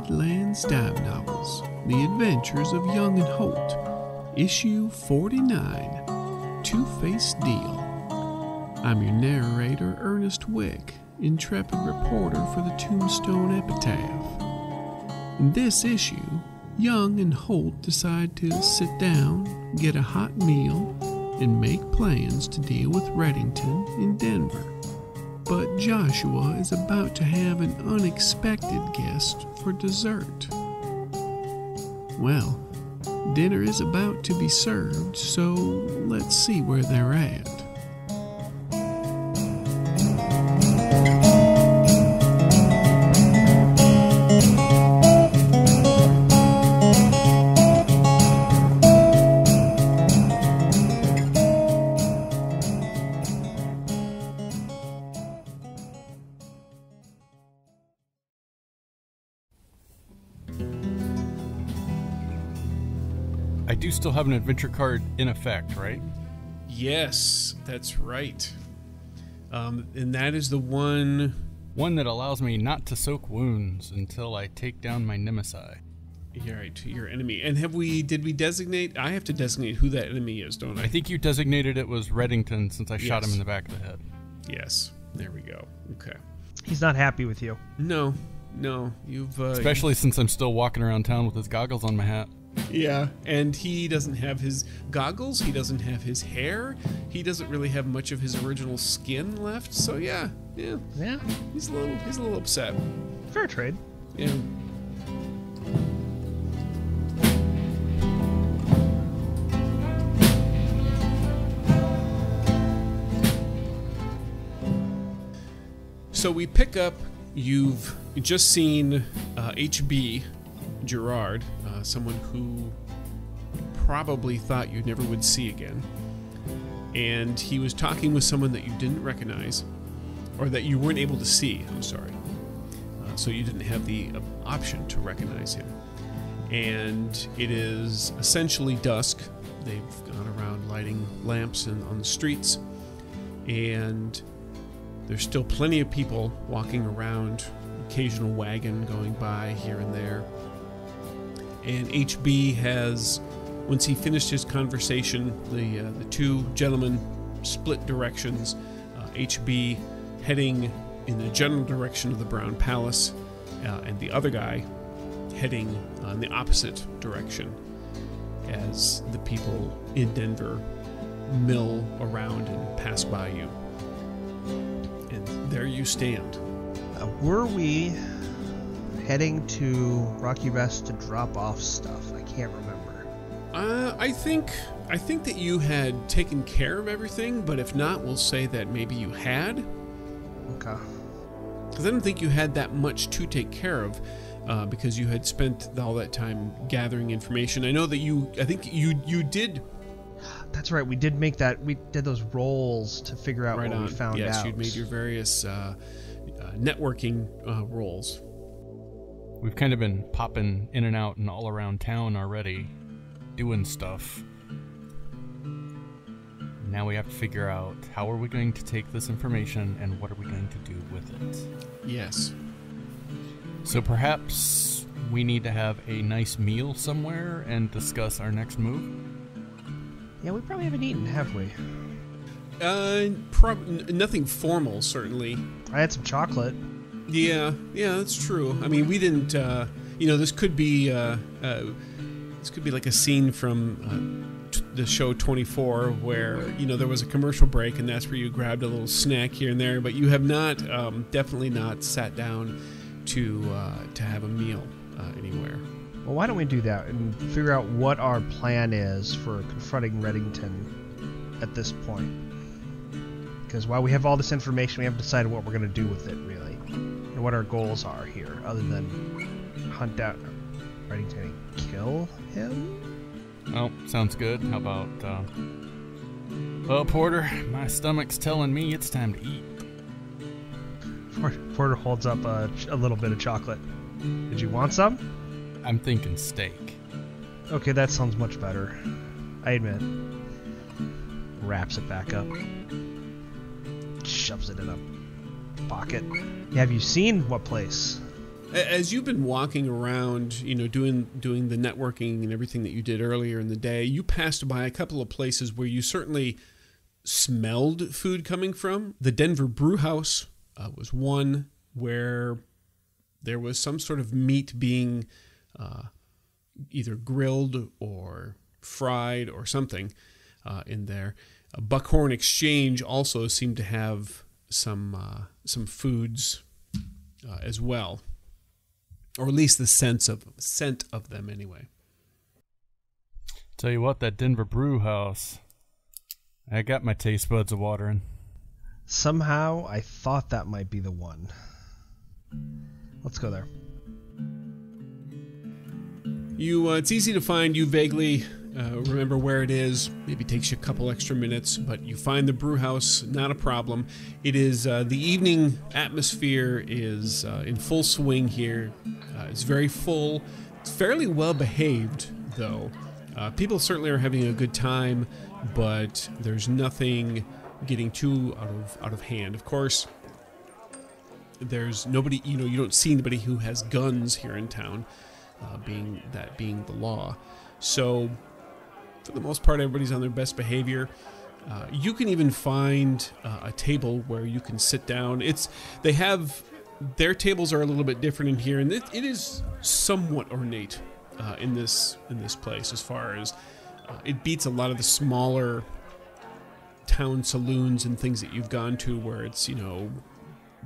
Badlands Dime Novels, The Adventures of Young and Holt, Issue 49, Two-Faced Deal. I'm your narrator, Ernest Wick, intrepid reporter for the Tombstone Epitaph. In this issue, Young and Holt decide to sit down, get a hot meal, and make plans to deal with Reddington in Denver. But Joshua is about to have an unexpected guest for dessert. Well, dinner is about to be served, so let's see where they're at. I do still have an adventure card in effect, right? Yes, that's right. And that is the one that allows me not to soak wounds until I take down my nemesis. You're right, to your enemy. And did we designate? I have to designate who that enemy is, don't I? I think you designated it was Reddington since I shot him in the back of the head. Yes, there we go. Okay. He's not happy with you. No, you've... Especially since I'm still walking around town with his goggles on my hat. Yeah, and he doesn't have his goggles, he doesn't have his hair, he doesn't really have much of his original skin left, so yeah. He's a little upset. Fair trade. Yeah. So we pick up, you've just seen H.B. Gerard, someone who probably thought you never would see again. And he was talking with someone that you didn't recognize, or that you weren't able to see, I'm sorry. So you didn't have the option to recognize him. And it is essentially dusk. They've gone around lighting lamps on the streets. And there's still plenty of people walking around, occasional wagon going by here and there. And HB has, once he finished his conversation, the two gentlemen split directions. HB heading in the general direction of the Brown Palace, and the other guy heading in the opposite direction as the people in Denver mill around and pass by you. And there you stand. Were we heading to Rocky Rest to drop off stuff? I can't remember. I think that you had taken care of everything, but if not, we'll say that maybe you had. Okay. Because I don't think you had that much to take care of, because you had spent all that time gathering information. I know that I think you did. That's right. We did make that. We did those rolls to figure out what we found out. Yes, you'd made your various networking rolls. We've kind of been popping in and out and all around town already, doing stuff. Now we have to figure out how are we going to take this information and what are we going to do with it. Yes. So perhaps we need to have a nice meal somewhere and discuss our next move? Yeah, we probably haven't eaten, have we? Nothing formal, certainly. I had some chocolate. Yeah, that's true. I mean, we didn't. This could be like a scene from the show 24, where there was a commercial break, and that's where you grabbed a little snack here and there. But you have not, definitely not, sat down to have a meal anywhere. Well, why don't we do that and figure out what our plan is for confronting Reddington at this point? Because while we have all this information, we haven't decided what we're going to do with it, really. And what our goals are here, other than hunt down Reddington and kill him? Oh, sounds good. How about, well, Porter, my stomach's telling me it's time to eat. Porter holds up a little bit of chocolate. Did you want some? I'm thinking steak. Okay, that sounds much better. I admit. Wraps it back up. Shoves it in a pocket. Have you seen what place? As you've been walking around, doing the networking and everything that you did earlier in the day, you passed by a couple of places where you certainly smelled food coming from. The Denver Brew House was one where there was some sort of meat being either grilled or fried or something in there. Buckhorn Exchange also seemed to have some foods as well, or at least the scent of them anyway. Tell you what, that Denver Brew House, I got my taste buds a watering. Somehow I thought that might be the one. Let's go there. It's easy to find. You vaguely remember where it is. Maybe takes you a couple extra minutes, but you find the brew house, not a problem. It is the evening atmosphere is in full swing here. It's very full. It's fairly well behaved, though. People certainly are having a good time, but there's nothing getting too out of hand. Of course, there's nobody. You don't see anybody who has guns here in town, being the law. So, for the most part, everybody's on their best behavior. You can even find a table where you can sit down. Their tables are a little bit different in here, and it is somewhat ornate in this place. As far as it beats a lot of the smaller town saloons and things that you've gone to, where it's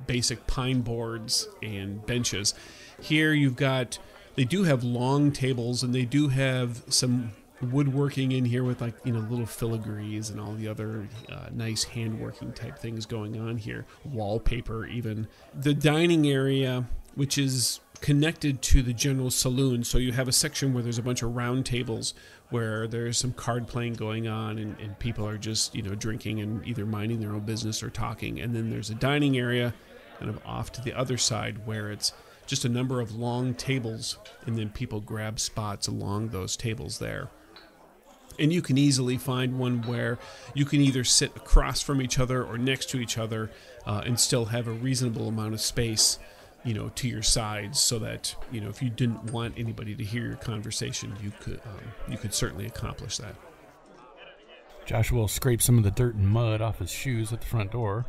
basic pine boards and benches. Here they do have long tables, and they do have some woodworking in here with little filigrees and all the other nice handworking type things going on here. Wallpaper even. The dining area, which is connected to the general saloon, so you have a section where there's a bunch of round tables where there's some card playing going on, and people are just drinking and either minding their own business or talking. And then there's a dining area kind of off to the other side where it's just a number of long tables, and then people grab spots along those tables there. And you can easily find one where you can either sit across from each other or next to each other and still have a reasonable amount of space, to your sides, so that, if you didn't want anybody to hear your conversation, you could certainly accomplish that. Joshua will scrape some of the dirt and mud off his shoes at the front door,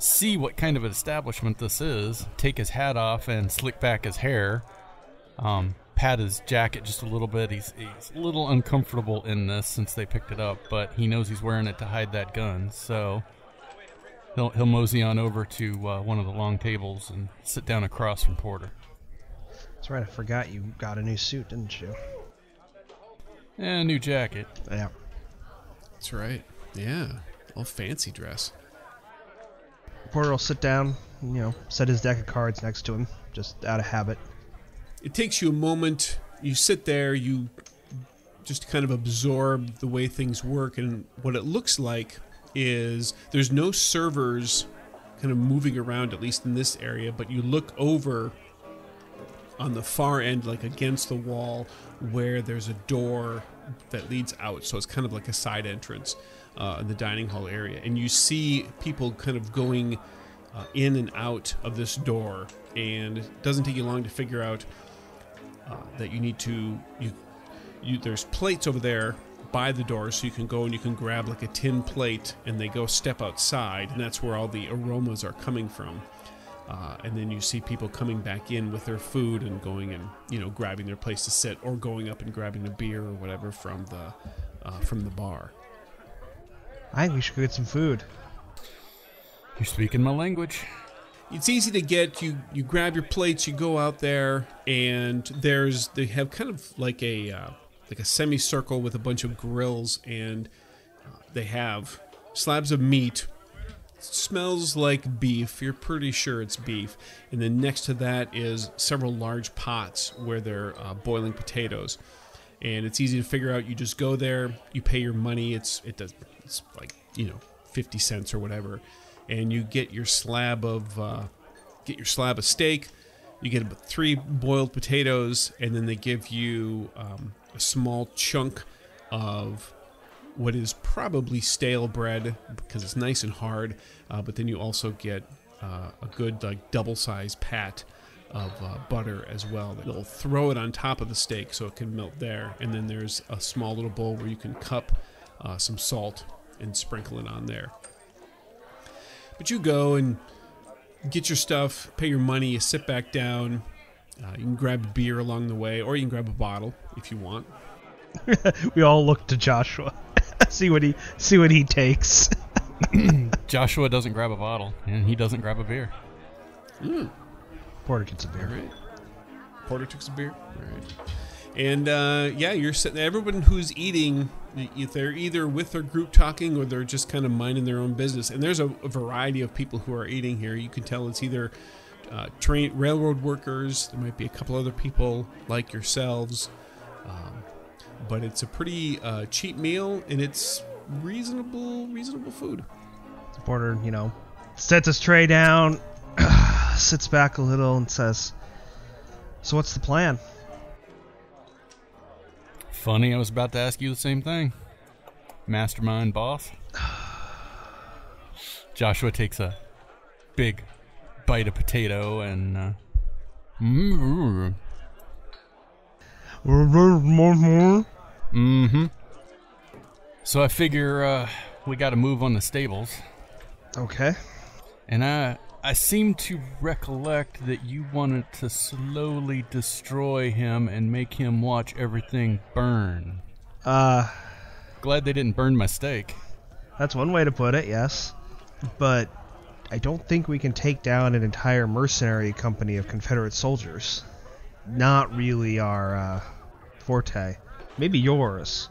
see what kind of an establishment this is, take his hat off and slick back his hair, pat his jacket just a little bit. He's a little uncomfortable in this since they picked it up, but he knows he's wearing it to hide that gun, so he'll mosey on over to one of the long tables and sit down across from Porter. That's right, I forgot you got a new suit, didn't you? And a new jacket. Yeah. That's right. Yeah. All fancy dress. Porter will sit down, set his deck of cards next to him, just out of habit. It takes you a moment. You sit there, you just kind of absorb the way things work, and what it looks like is there's no servers kind of moving around, at least in this area, but you look over on the far end, like against the wall, where there's a door that leads out, so it's kind of like a side entrance in the dining hall area, and you see people kind of going in and out of this door, and it doesn't take you long to figure out that you need to there's plates over there by the door, so you can go and you can grab like a tin plate, and they go step outside, and that's where all the aromas are coming from. And then you see people coming back in with their food and going and grabbing their place to sit, or going up and grabbing a beer or whatever from the bar. I think we should go get some food. You're speaking my language. It's easy to get. You grab your plates, you go out there, and they have kind of like a semicircle with a bunch of grills, and they have slabs of meat. It smells like beef. You're pretty sure it's beef. And then next to that is several large pots where they're boiling potatoes. And it's easy to figure out. You just go there, you pay your money. It's like 50 cents or whatever, and you get your slab of steak. You get about 3 boiled potatoes, and then they give you a small chunk of what is probably stale bread because it's nice and hard. But then you also get a good double-sized pat of butter as well. They'll throw it on top of the steak so it can melt there. And then there's a small little bowl where you can cup some salt and sprinkle it on there. But you go and get your stuff, pay your money, you sit back down. You can grab a beer along the way, or you can grab a bottle if you want. We all look to Joshua, see what he takes. Joshua doesn't grab a bottle, and he doesn't grab a beer. Porter gets a beer. All right. Porter takes a beer. All right. And you're sitting there. Everyone who's eating, they're either with their group talking or they're just kind of minding their own business. And there's a variety of people who are eating here. You can tell it's either railroad workers. There might be a couple other people like yourselves. But it's a pretty cheap meal, and it's reasonable food. Porter, sets his tray down, sits back a little, and says, "So what's the plan?" Funny, I was about to ask you the same thing. Mastermind boss. Joshua takes a big bite of potato and So I figure we got to move on the stables. Okay. And I seem to recollect that you wanted to slowly destroy him and make him watch everything burn. Glad they didn't burn my steak. That's one way to put it, yes. But I don't think we can take down an entire mercenary company of Confederate soldiers. Not really our forte. Maybe yours.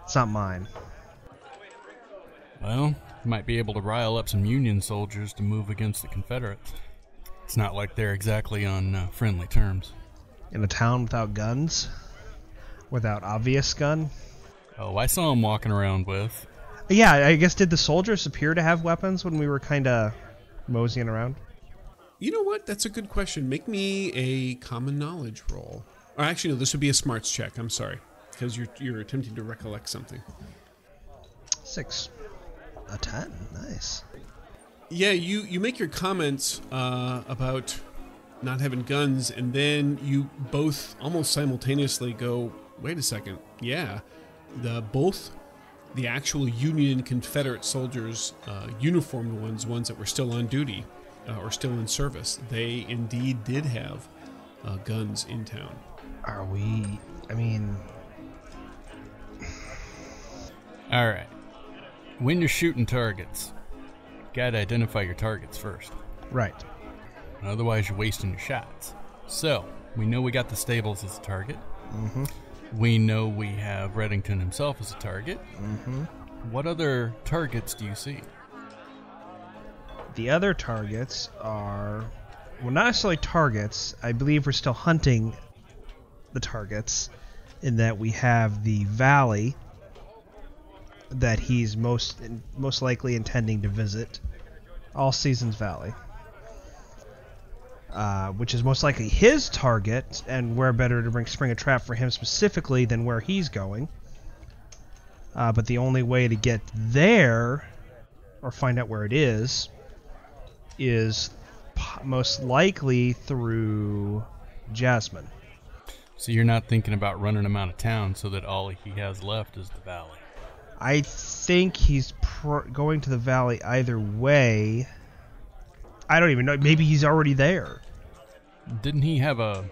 It's not mine. Well, might be able to rile up some Union soldiers to move against the Confederates. It's not like they're exactly on friendly terms. In a town without guns? Without obvious gun? Oh, I saw him walking around with. Yeah, I guess did the soldiers appear to have weapons when we were kind of moseying around? You know what? That's a good question. Make me a common knowledge roll. Or actually, no, this would be a smarts check. I'm sorry. Because you're attempting to recollect something. 6. A 10. Nice. Yeah, you make your comments about not having guns, and then you both almost simultaneously go, wait a second. Yeah, both the actual Union and Confederate soldiers, uniformed ones that were still on duty or still in service, they indeed did have guns in town. Are we... I mean... All right. When you're shooting targets, gotta identify your targets first. Right. Otherwise, you're wasting your shots. So, we know we got the stables as a target. Mm-hmm. We know we have Reddington himself as a target. Mm-hmm. What other targets do you see? The other targets are... Well, not necessarily targets. I believe we're still hunting the targets in that we have the valley that he's most likely intending to visit, All Seasons Valley, which is most likely his target, and where better to spring a trap for him specifically than where he's going. But the only way to get there, or find out where it is most likely through Jasmine. So you're not thinking about running him out of town so that all he has left is the valley? I think he's going to the valley either way. I don't even know. Maybe he's already there. Didn't he have a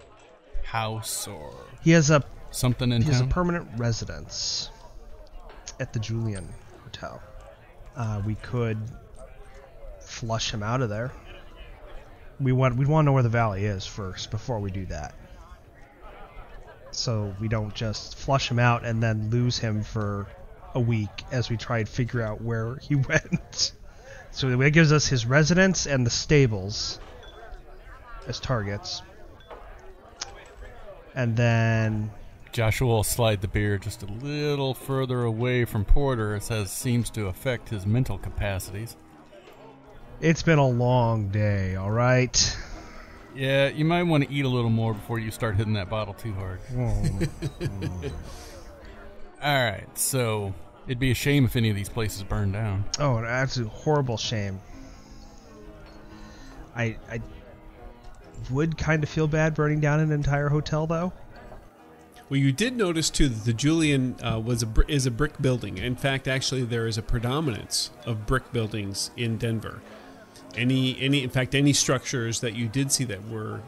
house or he has a something in town? He has a permanent residence at the Julian Hotel. We could flush him out of there. We'd want to know where the valley is first before we do that. So we don't just flush him out and then lose him for a week as we try and figure out where he went. So that gives us his residence and the stables as targets. And then Joshua will slide the beer just a little further away from Porter, as seems to affect his mental capacities. It's been a long day, all right? Yeah, you might want to eat a little more before you start hitting that bottle too hard. All right, so it'd be a shame if any of these places burned down. Oh, an absolute horrible shame. would kind of feel bad burning down an entire hotel, though. Well, you did notice too that the Julian is a brick building. In fact, actually, there is a predominance of brick buildings in Denver. Any structures that you did see that were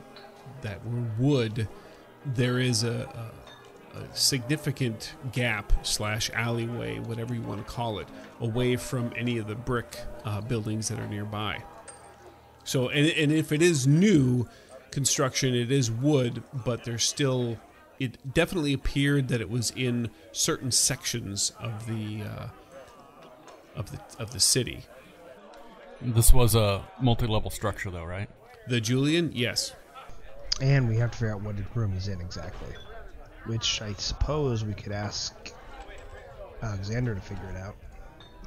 wood, there is a significant gap / alleyway, whatever you want to call it, away from any of the brick buildings that are nearby. So, and if it is new construction, it is wood, but there's still. It definitely appeared that it was in certain sections of the city. This was a multi-level structure, though, right? The Julian, yes. And we have to figure out what room he's in exactly. Which I suppose we could ask Alexander to figure it out.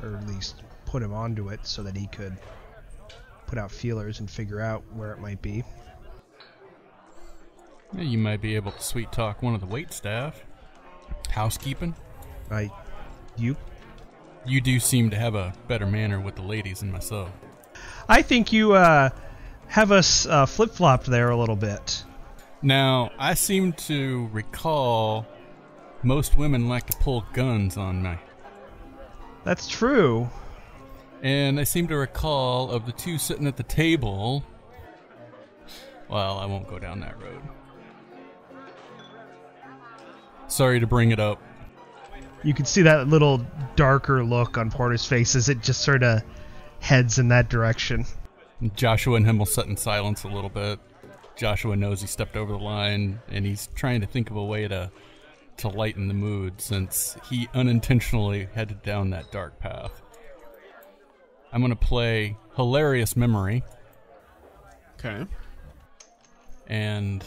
Or at least put him onto it so that he could put out feelers and figure out where it might be. Yeah, you might be able to sweet talk one of the wait staff. Housekeeping. You do seem to have a better manner with the ladies than myself. I think you have us flip-flopped there a little bit. Now, I seem to recall most women like to pull guns on me. That's true. And I seem to recall of the two sitting at the table... Well, I won't go down that road. Sorry to bring it up. You can see that little darker look on Porter's face as it just sort of heads in that direction. Joshua and him will sit in silence a little bit. Joshua knows he stepped over the line, and he's trying to think of a way to lighten the mood since he unintentionally headed down that dark path. I'm going to play Hilarious Memory. Okay. And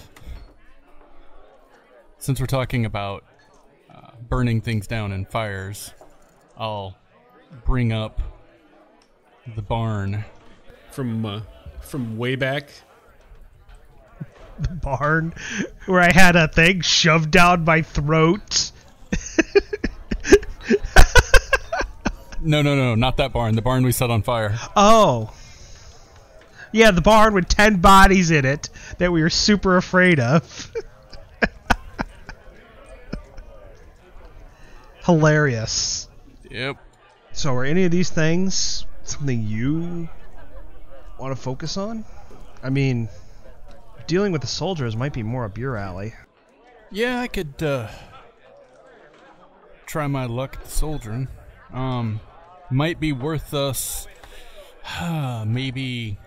since we're talking about burning things down in fires, I'll bring up the barn. From way back? The barn where I had a thing shoved down my throat. No, not that barn. The barn we set on fire. Oh. Yeah, the barn with 10 bodies in it that we were super afraid of. Hilarious. Yep. So are any of these things something you want to focus on? I mean, dealing with the soldiers might be more up your alley. Yeah, I could try my luck at the soldiering. Might be worth us maybe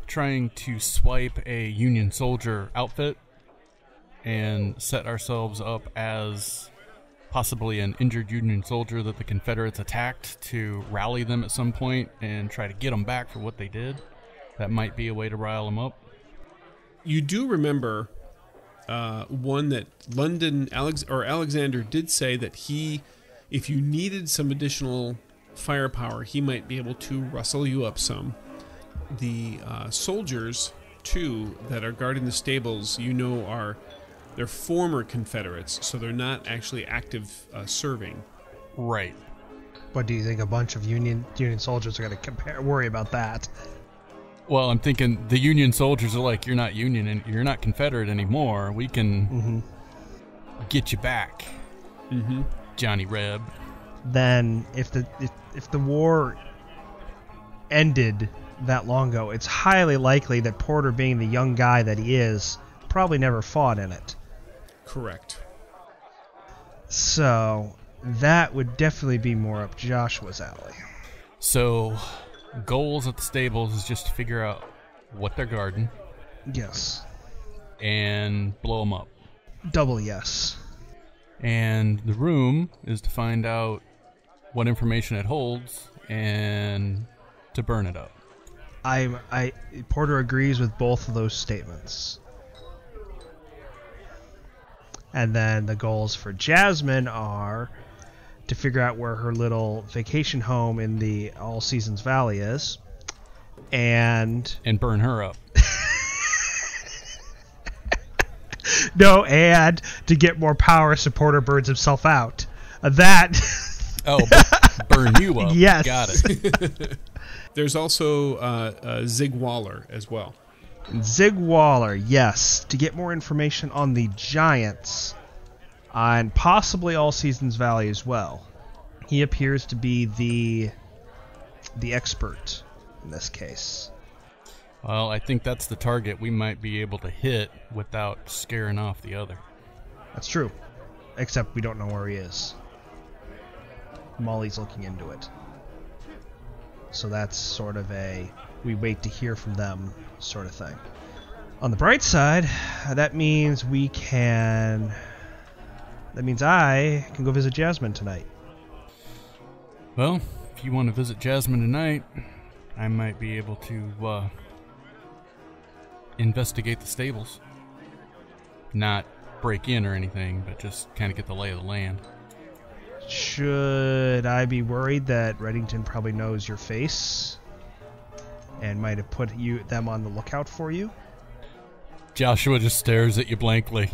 trying to swipe a Union soldier outfit and set ourselves up as possibly an injured Union soldier that the Confederates attacked to rally them at some point and try to get them back for what they did. That might be a way to rile them up. You do remember one that Alexander did say that if you needed some additional firepower, he might be able to rustle you up some. The soldiers, too, that are guarding the stables, they're former Confederates, so they're not actually active serving. Right. What do you think? A bunch of Union soldiers are going to worry about that? Well, I'm thinking the Union soldiers are like, you're not Union and you're not Confederate anymore. We can get you back, Johnny Reb. Then, if the war ended that long ago, it's highly likely that Porter, being the young guy that he is, probably never fought in it. Correct. So that would definitely be more up Joshua's alley. So goals at the stables is just to figure out what they're guarding. Yes. And blow them up. Double yes. And the room is to find out what information it holds and to burn it up. Porter agrees with both of those statements. And then the goals for Jasmine are to figure out where her little vacation home in the All Seasons Valley is. And burn her up. No, and to get more power so Porter burns himself out. That... Oh, burn you up. Yes. Got it. There's also Zig Waller as well. And Zig Waller, yes, to get more information on the Giants and possibly All Seasons Valley as well. He appears to be the expert in this case. Well, I think that's the target we might be able to hit without scaring off the other. That's true. Except we don't know where he is. Molly's looking into it. So that's sort of a we wait to hear from them sort of thing. On the bright side, that means I can go visit Jasmine tonight. Well, if you want to visit Jasmine tonight, I might be able to investigate the stables. Not break in or anything, but just kind of get the lay of the land. Should I be worried that Reddington probably knows your face and might have put them on the lookout for you? Joshua just stares at you blankly.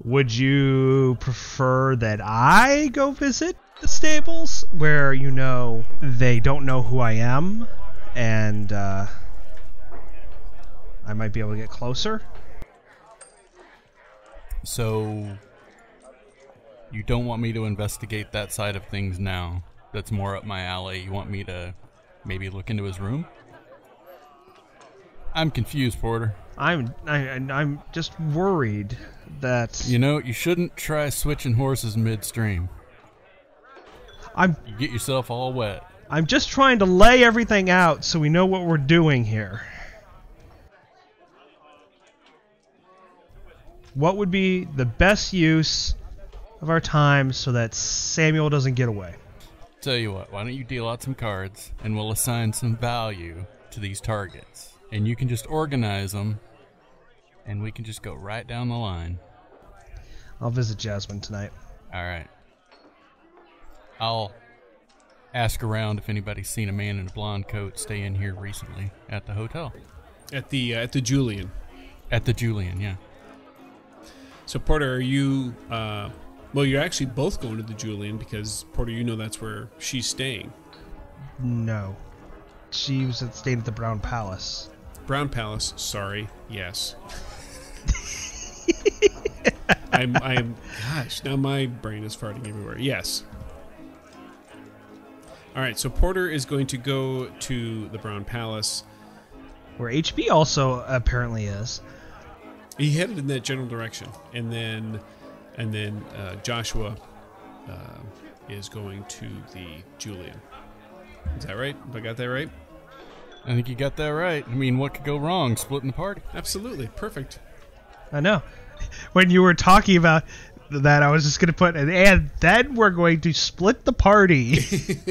Would you prefer that I go visit the stables where they don't know who I am and I might be able to get closer? So you don't want me to investigate that side of things now? That's more up my alley. You want me to maybe look into his room? I'm confused, Porter. I'm just worried that... You shouldn't try switching horses midstream. You get yourself all wet. I'm just trying to lay everything out so we know what we're doing here. What would be the best use of our time so that Samuel doesn't get away? Tell you what, why don't you deal out some cards and we'll assign some value to these targets. And you can just organize them and we can just go right down the line. I'll visit Jasmine tonight. Alright. I'll ask around if anybody's seen a man in a blonde coat stay in here recently at the hotel. At the Julian. At the Julian, yeah. So Porter, are you? Well, you're actually both going to the Julian because Porter, that's where she's staying. No, she was staying at the Brown Palace. Brown Palace. Sorry. Yes. I'm. Gosh, now my brain is farting everywhere. Yes. All right. So Porter is going to go to the Brown Palace, where HB also apparently is. He headed in that general direction, and then Joshua is going to the Julian. Is that right? Have I got that right? I think you got that right. I mean, what could go wrong? Splitting the party. Absolutely. Perfect. I know. When you were talking about that, I was just going to put, and then we're going to split the party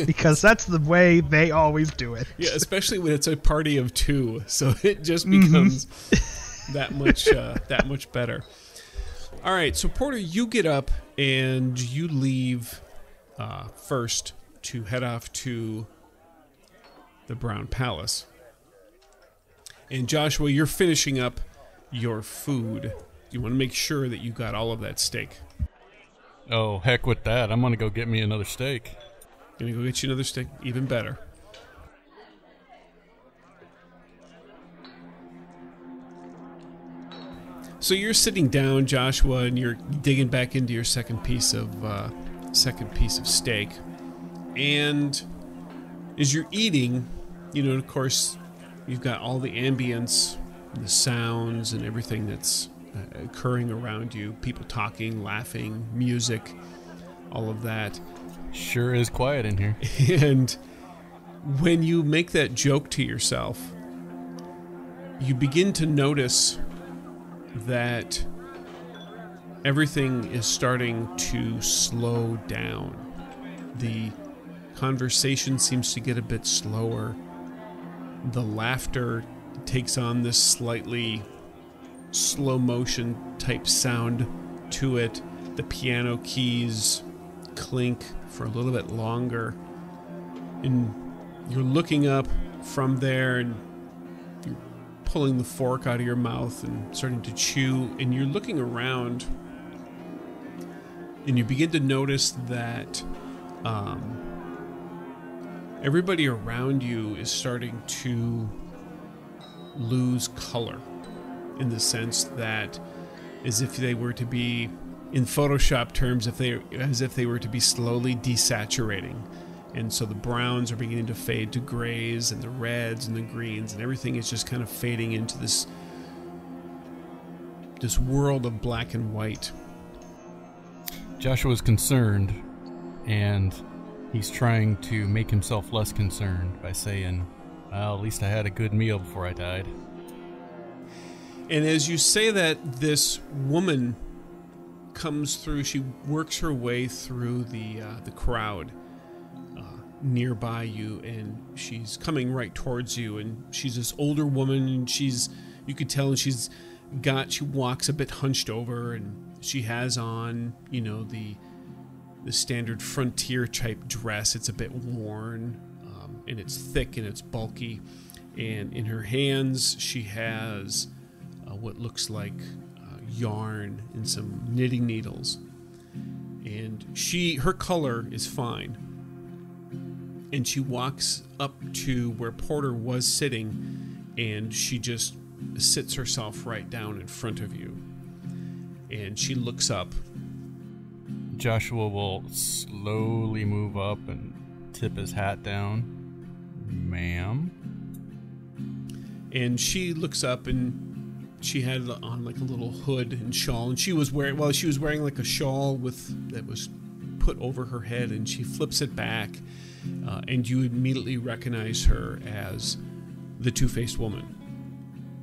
because that's the way they always do it. Yeah, especially when it's a party of two, so it just becomes that much better. All right, so Porter, you get up and you leave first to head off to the Brown Palace. And Joshua, you're finishing up your food. You want to make sure that you got all of that steak. Oh, heck with that. I'm going to go get me another steak. Gonna go get you another steak? Even better. So you're sitting down, Joshua, and you're digging back into your second piece of steak. And as you're eating, of course, you've got all the ambience, the sounds, and everything that's occurring around you. People talking, laughing, music, all of that. Sure is quiet in here. And when you make that joke to yourself, you begin to notice that everything is starting to slow down. The conversation seems to get a bit slower. The laughter takes on this slightly slow motion type sound to it. The piano keys clink for a little bit longer. And you're looking up from there and you're pulling the fork out of your mouth and starting to chew, and you're looking around, and you begin to notice that everybody around you is starting to lose color, in the sense that, as if they were to be, in Photoshop terms, as if they were to be slowly desaturating. And so the browns are beginning to fade to grays, and the reds and the greens, and everything is just kind of fading into this world of black and white. Joshua's concerned, and he's trying to make himself less concerned by saying, well, at least I had a good meal before I died. And as you say that, this woman comes through. She works her way through the crowd nearby you, and she's coming right towards you. And she's this older woman, and you could tell she walks a bit hunched over, and she has on, the standard frontier type dress. It's a bit worn, and it's thick and it's bulky. And in her hands, she has what looks like yarn and some knitting needles. And her color is fine. And she walks up to where Porter was sitting, and she just sits herself right down in front of you. And she looks up. Joshua will slowly move up and tip his hat down. Ma'am? And she looks up, and she had on like a little hood and shawl, and she was wearing like a shawl that was put over her head, and she flips it back, and you immediately recognize her as the Two-Faced Woman.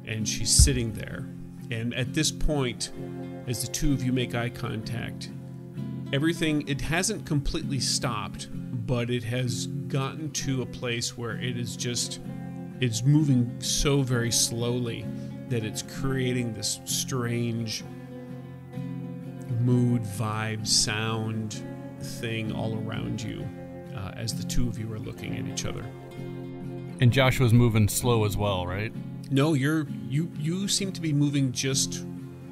And she's sitting there. And at this point, as the two of you make eye contact, it hasn't completely stopped, but it has gotten to a place where it's moving so very slowly that it's creating this strange mood, vibe, sound thing all around you as the two of you are looking at each other. And Joshua's moving slow as well, right? No, you seem to be moving just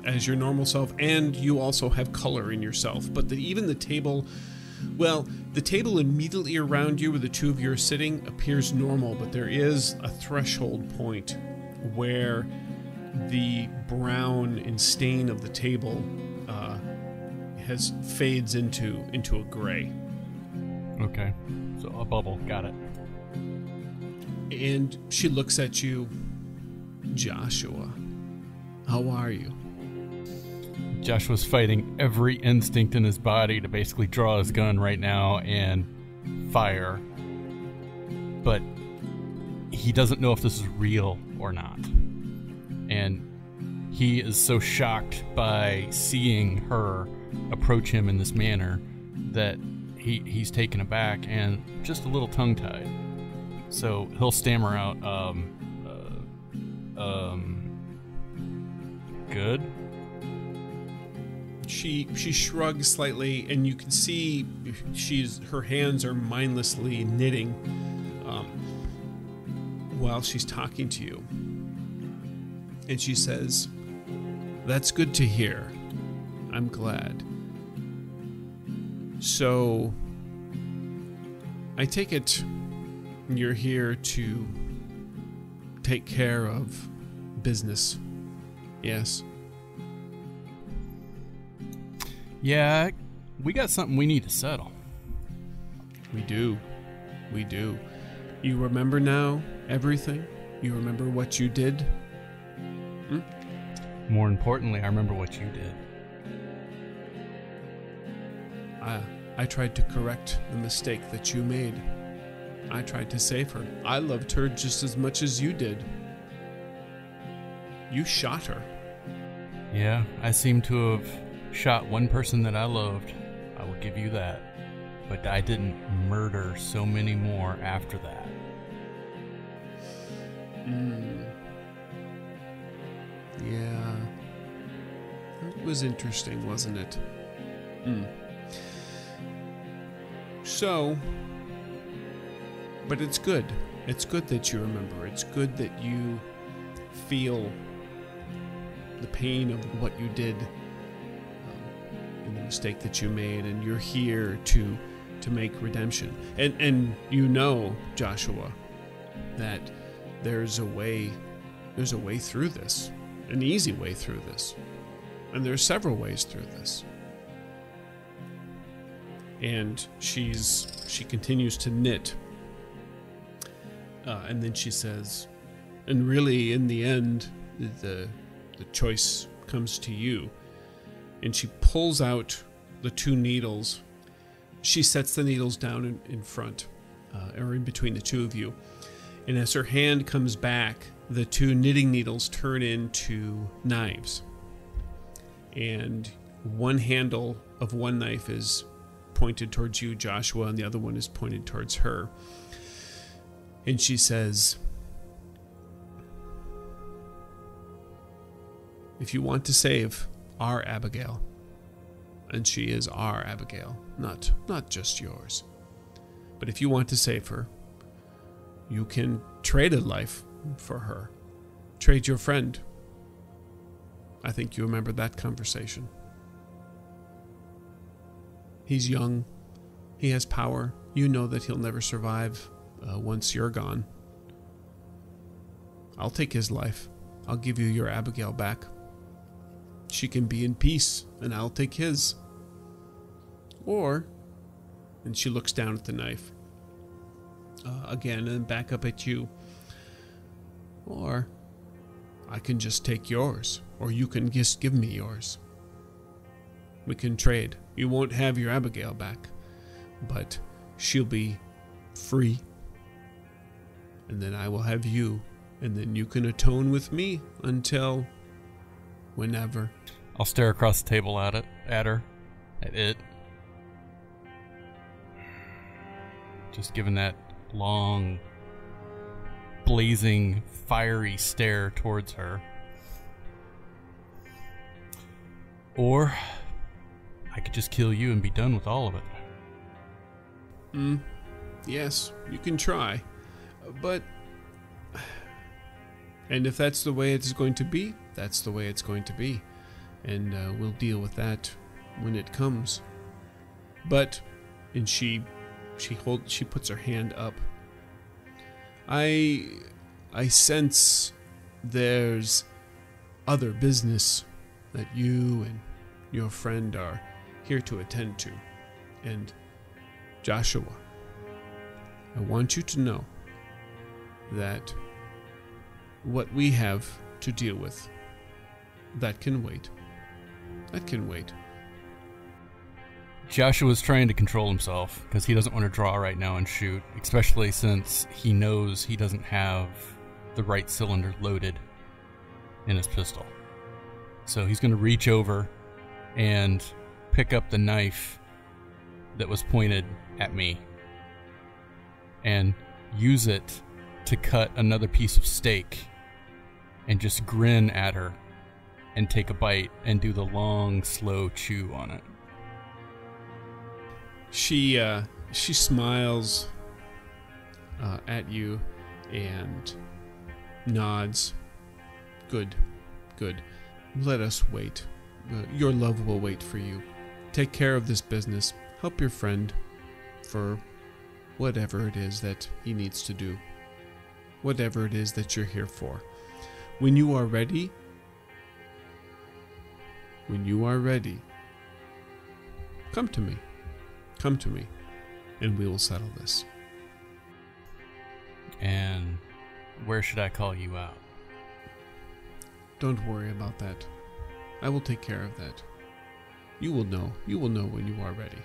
as your normal self, and you also have color in yourself. But even the table, the table immediately around you where the two of you are sitting appears normal, but there is a threshold point where the brown and stain of the table fades into a gray. Okay, so a bubble, got it. And she looks at you. Joshua, how are you? Joshua's fighting every instinct in his body to basically draw his gun right now and fire. But he doesn't know if this is real or not. And he is so shocked by seeing her approach him in this manner that he's taken aback and just a little tongue-tied. So he'll stammer out, good? She shrugs slightly, and you can see her hands are mindlessly knitting while she's talking to you. And she says, "That's good to hear. I'm glad. So, I take it you're here to take care of business, yes?" Yeah, we got something we need to settle. We do. You remember now everything? You remember what you did? More importantly, I remember what you did. I tried to correct the mistake that you made. I tried to save her. I loved her just as much as you did. You shot her. Yeah, I seem to have shot one person that I loved. I will give you that. But I didn't murder so many more after that. Yeah. It was interesting, wasn't it? So, but it's good. It's good that you remember. It's good that you feel the pain of what you did, and the mistake that you made, and you're here to make redemption. And you know, Joshua, that there's a way through this, an easy way through this, and there's several ways through this. And she continues to knit, and then she says, and really in the end the choice comes to you. And she pulls out the 2 needles. She sets the needles down in front, or in between the 2 of you. And as her hand comes back, the 2 knitting needles turn into knives. And one handle of one knife is pointed towards you, Joshua, and the other one is pointed towards her. And she says, if you want to save our Abigail, and she is our Abigail, not just yours, but if you want to save her, you can trade a life for her. Trade your friend. I think you remember that conversation. He's young. He has power. You know that he'll never survive once you're gone. I'll take his life. I'll give you your Abigail back. She can be in peace, and I'll take his. Or, and she looks down at the knife again and back up at you. Or, I can just take yours, or you can just give me yours. We can trade. You won't have your Abigail back, but she'll be free. And then I will have you, and then you can atone with me until whenever. I'll stare across the table at her. Just giving that long, blazing, fiery stare towards her. Or I could just kill you and be done with all of it. Yes, you can try. But... and if that's the way it's going to be, that's the way it's going to be. And we'll deal with that when it comes. But... and she puts her hand up. I sense there's other business that you and your friend are here to attend to. And Joshua, I want you to know that what we have to deal with, that can wait. That can wait. Joshua's trying to control himself because he doesn't want to draw right now and shoot, especially since he knows he doesn't have the right cylinder loaded in his pistol. So he's going to reach over and pick up the knife that was pointed at me and use it to cut another piece of steak and just grin at her and take a bite and do the long, slow chew on it. She smiles at you and nods. Good. Let us wait. Your love will wait for you. Take care of this business. Help your friend for whatever it is that he needs to do. Whatever it is that you're here for. When you are ready, come to me. Come to me, and we will settle this. And where should I call you out? Don't worry about that. I will take care of that. You will know. You will know when you are ready.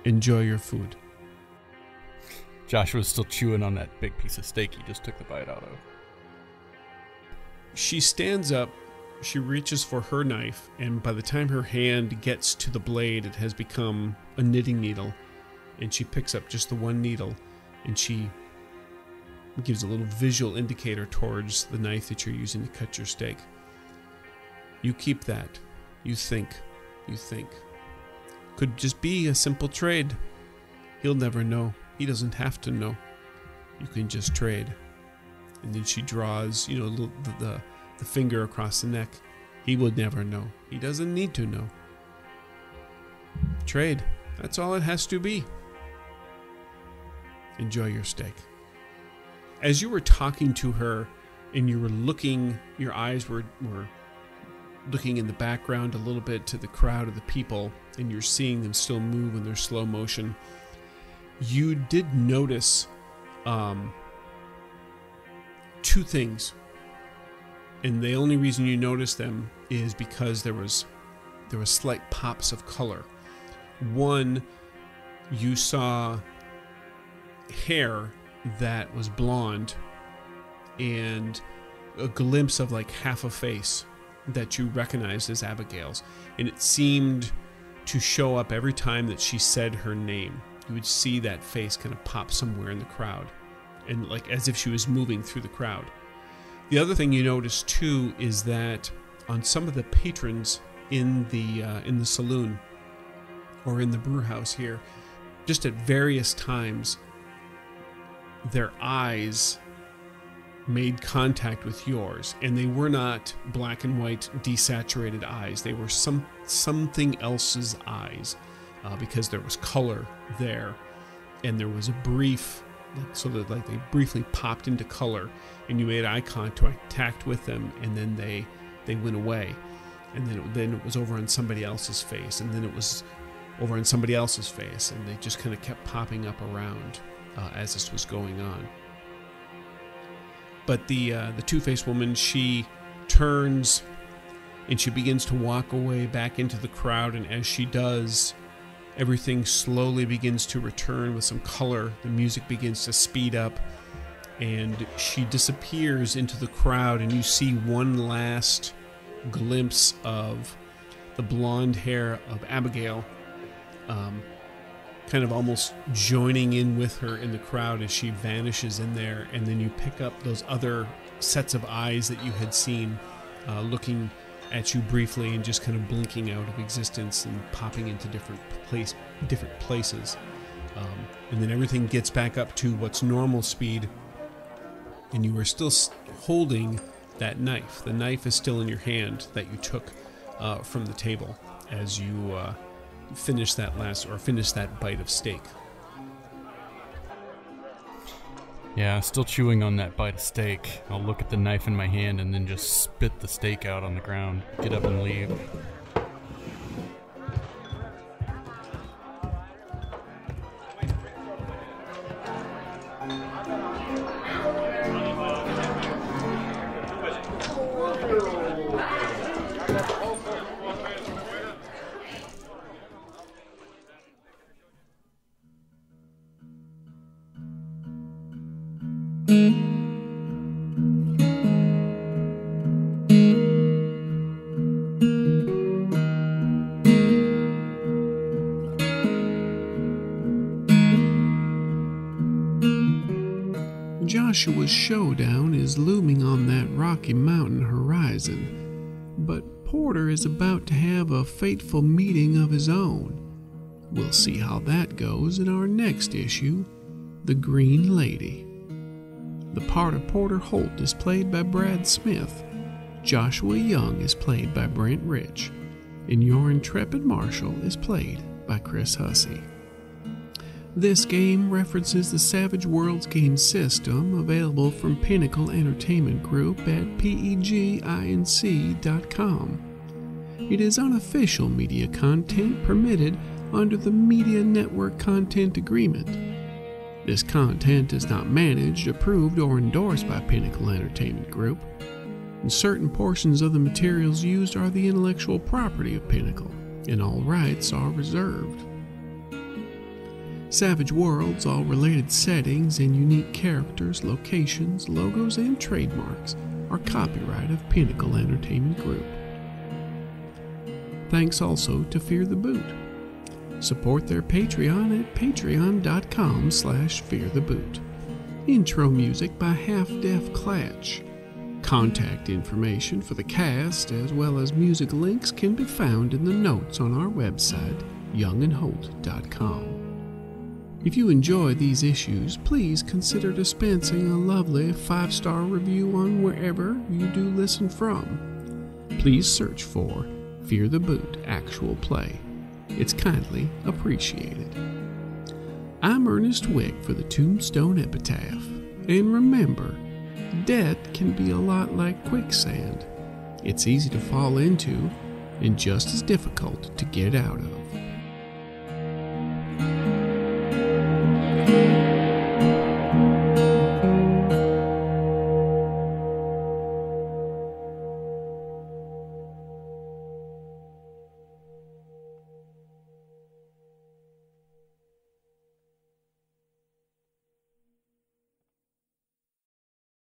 Enjoy your food. Joshua's still chewing on that big piece of steak he just took the bite out of. She stands up. She reaches for her knife, and by the time her hand gets to the blade, it has become a knitting needle. And she picks up just the one needle, and she gives a little visual indicator towards the knife that you're using to cut your steak. You keep that. You think. Could just be a simple trade. He'll never know. He doesn't have to know. You can just trade. And then she draws, the finger across the neck. He would never know. He doesn't need to know. Trade. That's all it has to be. Enjoy your steak. As you were talking to her and you were looking, your eyes were looking in the background a little bit to the crowd of the people, and you're seeing them still move in their slow motion, you did notice two things. And the only reason you noticed them is because there was slight pops of color. One, you saw hair that was blonde and a glimpse of like half a face that you recognized as Abigail's, and it seemed to show up every time that she said her name. You would see that face kind of pop somewhere in the crowd, and like as if she was moving through the crowd. The other thing you notice too is that on some of the patrons in the saloon or in the brew house here, just at various times, their eyes made contact with yours, and they were not black and white desaturated eyes. They were something else's eyes, because there was color there, and there was a brief, they briefly popped into color, and you made eye contact with them, and then they went away, and then it was over on somebody else's face, and then it was over on somebody else's face, and they just kind of kept popping up around as this was going on. But the two-faced woman, she turns and she begins to walk away back into the crowd, and as she does, everything slowly begins to return with some color. The music begins to speed up, and she disappears into the crowd, and you see one last glimpse of the blonde hair of Abigail, kind of almost joining in with her in the crowd as she vanishes in there. And then you pick up those other sets of eyes that you had seen looking at you briefly and just kind of blinking out of existence and popping into different places. And then everything gets back up to what's normal speed, and you are still holding that knife. The knife is still in your hand that you took from the table as you finish that bite of steak. Yeah, still chewing on that bite of steak. I'll look at the knife in my hand and then just spit the steak out on the ground. Get up and leave. Joshua's showdown is looming on that Rocky Mountain horizon, but Porter is about to have a fateful meeting of his own. We'll see how that goes in our next issue, The Green Lady. The part of Porter Holt is played by Brad Smith, Joshua Young is played by Brent Rich, and your intrepid marshal is played by Chris Hussey. This game references the Savage Worlds game system available from Pinnacle Entertainment Group at PEGINC.com. It is unofficial media content permitted under the Media Network Content Agreement. This content is not managed, approved, or endorsed by Pinnacle Entertainment Group, and certain portions of the materials used are the intellectual property of Pinnacle, and all rights are reserved. Savage Worlds, all related settings and unique characters, locations, logos, and trademarks are copyright of Pinnacle Entertainment Group. Thanks also to Fear the Boot. Support their Patreon at patreon.com/feartheboot. Intro music by Half Deaf Clatch. Contact information for the cast as well as music links can be found in the notes on our website, youngandholt.com. If you enjoy these issues, please consider dispensing a lovely 5-star review on wherever you do listen from. Please search for Fear the Boot Actual Play. It's kindly appreciated. I'm Ernest Wick for the Tombstone Epitaph. And remember, death can be a lot like quicksand. It's easy to fall into and just as difficult to get out of.